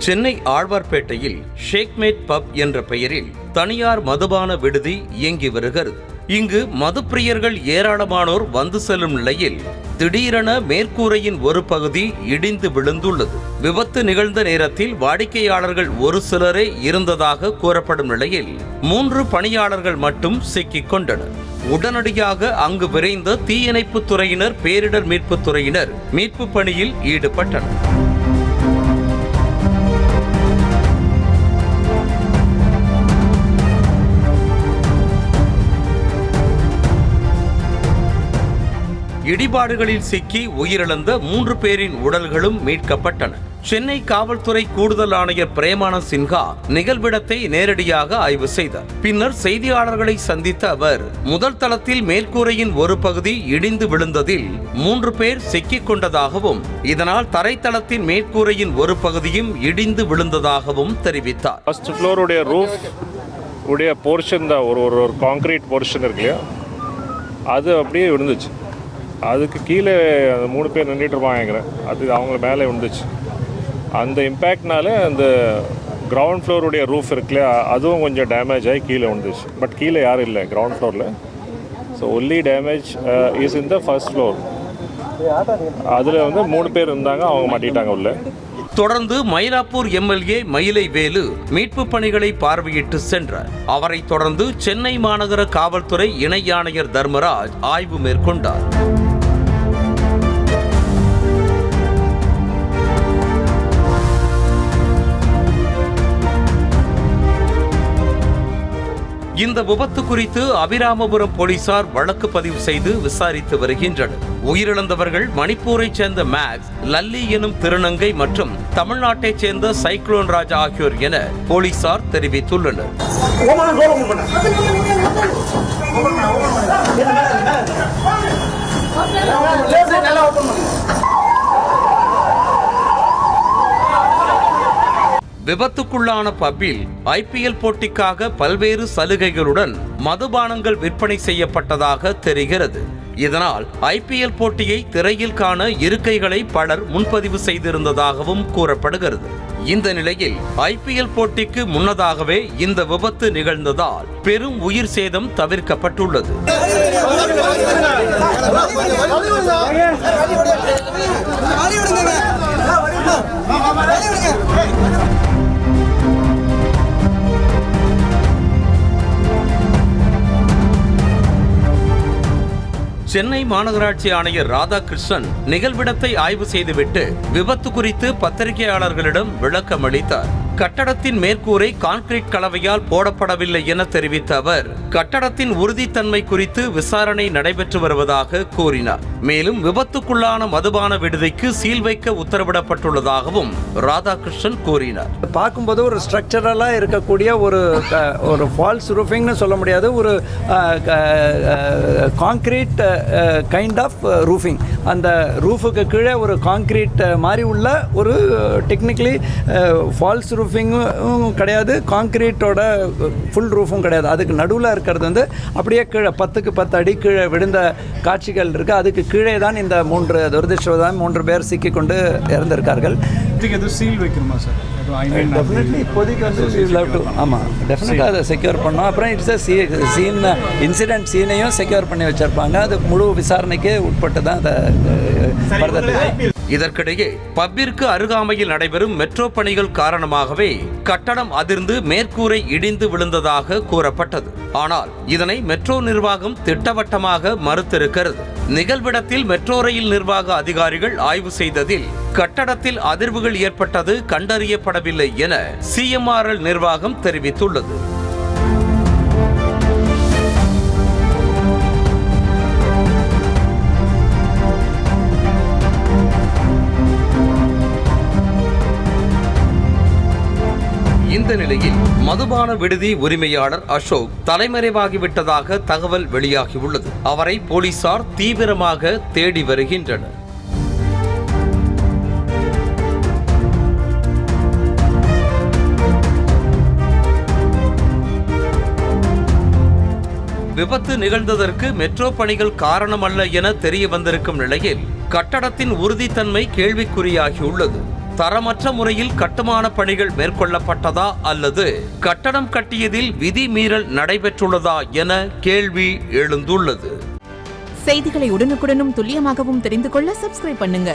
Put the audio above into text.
Chennai ஆழ்வார்பேட்டையில் Shakemate பப் என்ற பெயரில் தனியார் மதுபான விடுதி இயங்கி வருகிறது. இங்கு மதுப்பிரியர்கள் ஏராளமானோர் வந்து செல்லும் நிலையில் திடீரென மேற்கூரையின் ஒரு பகுதி இடிந்து விழுந்துள்ளது. விபத்து நிகழ்ந்த நேரத்தில் வாடிக்கையாளர்கள் ஒரு சிலரே இருந்ததாக கூறப்படும் நிலையில் 3 பணியாளர்கள் மட்டும் சிக்கிக் கொண்டனர். உடனடியாக அங்கு விரைந்த தீயணைப்புத் துறையினர், பேரிடர் மீட்புத் துறையினர் மீட்பு பணியில் ஈடுபட்டனர். இடிபாடுகளில் சிக்கி உயிரிழந்த 3 பேரின் உடல்களும் மீட்கப்பட்டன. சென்னை காவல்துறை கூடுதல் ஆணையர் பிரேமானந்த் சின்ஹா நிகழ்விடத்தை நேரடியாக ஆய்வு செய்தார். பின்னர் செய்தியாளர்களை சந்தித்த அவர், முதல் தளத்தில் மேற்கூரையின் ஒரு பகுதி இடிந்து விழுந்ததில் 3 பேர் சிக்கிக் கொண்டதாகவும், இதனால் தரைத்தளத்தின் மேற்கூரையின் ஒரு பகுதியும் இடிந்து விழுந்ததாகவும் தெரிவித்தார். ஃபர்ஸ்ட் ஃப்ளோருடைய ரூஃப் உடைய போர்ஷன் தான், ஒரு கான்கிரீட் போர்ஷன் இருக்கு இல்லையா, அது அப்படியே விழுந்துச்சு. அதுக்கு கீழே 3 பேர் நின்றுட்டு இருப்பாங்க, அது அவங்க மேலே விழுந்துச்சு. அந்த இம்பேக்ட்னால அந்த கிரவுண்ட் ஃப்ளோருடைய ரூஃப் இருக்குல்லையா, அதுவும் கொஞ்சம் டேமேஜ் ஆகி கீழே விழுந்துச்சு. பட் கீழே யாரும் இல்லை கிரவுண்ட் ஃப்ளோரில். So only damage is in the first floor. அதில் 3 பேர் இருந்தாங்க, அவங்க மாட்டிட்டாங்க உள்ள. தொடர்ந்து மயிலாப்பூர் எம்எல்ஏ மயிலை வேலு மீட்பு பணிகளை பார்வையிட்டு சென்றார். அவரை தொடர்ந்து சென்னை மாநகர காவல்துறை இணை ஆணையர் தர்மராஜ் ஆய்வு மேற்கொண்டார். இந்த விபத்து குறித்து அபிராமபுரம் போலீசார் வழக்கு பதிவு செய்து விசாரித்து வருகின்றனர். உயிரிழந்தவர்கள் மணிப்பூரைச் சேர்ந்த மேக்ஸ், லல்லி எனும் திருநங்கை மற்றும் தமிழ்நாட்டைச் சேர்ந்த சைக்ளோன் ராஜா ஆகியோர் என போலீசார் தெரிவித்துள்ளனர். விபத்துக்குள்ளான பப்பில் ஐபிஎல் போட்டிக்காக பல்வேறு சலுகைகளுடன் மதுபானங்கள் விற்பனை செய்யப்பட்டதாக தெரிகிறது. இதனால் ஐபிஎல் போட்டியை திரையில் காண இருக்கைகளை பலர் முன்பதிவு செய்திருந்ததாகவும் கூறப்படுகிறது. இந்த நிலையில் ஐபிஎல் போட்டிக்கு முன்னதாகவே இந்த விபத்து நிகழ்ந்ததால் பெரும் உயிர் சேதம் தவிர்க்கப்பட்டுள்ளது. சென்னை மாநகராட்சி ஆணையர் ராதாகிருஷ்ணன் நிகழ்விடத்தை ஆய்வு செய்துவிட்டு விபத்து குறித்து பத்திரிகையாளர்களிடம் விளக்கம் அளித்தார். கட்டடத்தின் மேற்கூரை கான்கிரீட் கலவையால் போடப்படவில்லை என தெரிவித்த அவர், கட்டடத்தின் உறுதித்தன்மை குறித்து விசாரணை நடைபெற்று வருவதாக கூறினார். மேலும் விபத்துக்குள்ளான மதுபான விடுதிக்கு சீல் வைக்க உத்தரவிடப்பட்டுள்ளதாகவும் ராதாகிருஷ்ணன் கூறினார். பார்க்கும்போது ஒரு ஸ்ட்ரக்சரலா இருக்கக்கூடிய ஒரு ஃபால்ஸ் ரூஃபிங்னு சொல்ல முடியாது, ஒரு கான்கிரீட் கைண்ட் ஆஃப் ரூஃபிங். அந்த ரூஃபுக்கு கீழே ஒரு கான்கிரீட் மாதிரி உள்ள ஒரு டெக்னிக்கலி ஃபால்ஸ் ரூஃபிங்கும் கிடையாது, கான்கிரீட்டோட ஃபுல் ரூஃபும் கிடையாது. அதுக்கு நடுவில் இருக்கிறது அப்படியே கீழே 10க்கு 10 அடி கீழே விழுந்த காட்சிகள் இருக்குது. அதுக்கு கீழே தான் இந்த 3 பேர் சிக்கிக் கொண்டு இறந்திருக்கார்கள். சீல் வைக்கணுமா சார்? டெஃபினெட்லி இப்போதைக்கு ஆமாம், டெஃபினட்டாக அதை செக்யூர் பண்ணோம். அப்புறம் சீன் இன்சிடென்ட் சீனையும் செக்யூர் பண்ணி வச்சிருப்பாங்க. அது முழு விசாரணைக்கு உட்பட்டு தான் அதை. இதற்கிடையே பப்பிற்கு அருகாமையில் நடைபெறும் மெட்ரோ பணிகள் காரணமாகவே கட்டடம் அதிர்ந்து மேற்கூரை இடிந்து விழுந்ததாக கூறப்பட்டது. ஆனால் இதனை மெட்ரோ நிர்வாகம் திட்டவட்டமாக மறுத்திருக்கிறது. நிகழ்விடத்தில் மெட்ரோ ரயில் நிர்வாக அதிகாரிகள் ஆய்வு செய்ததில் கட்டடத்தில் அதிர்வுகள் ஏற்பட்டது கண்டறியப்படவில்லை என CMRL நிர்வாகம் தெரிவித்துள்ளது. இந்த நிலையில் மதுபான விடுதி உரிமையாளர் அசோக் தலைமறைவாகிவிட்டதாக தகவல் வெளியாகியுள்ளது. அவரை போலீசார் தீவிரமாக தேடி வருகின்றனர். விபத்து நிகழ்ந்ததற்கு மெட்ரோ பணிகள் காரணமல்ல என தெரிய வந்திருக்கும் நிலையில் கட்டடத்தின் உறுதித்தன்மை கேள்விக்குறியாகியுள்ளது. தரமற்ற முறையில் கட்டுமான பணிகள் மேற்கொள்ளப்பட்டதா அல்லது கட்டடம் கட்டியதில் விதிமீறல் நடைபெற்றுள்ளதா என கேள்வி எழுந்துள்ளது. செய்திகளை உடனுக்குடனும் துல்லியமாகவும் தெரிந்து கொள்ள சப்ஸ்கிரைப் பண்ணுங்க.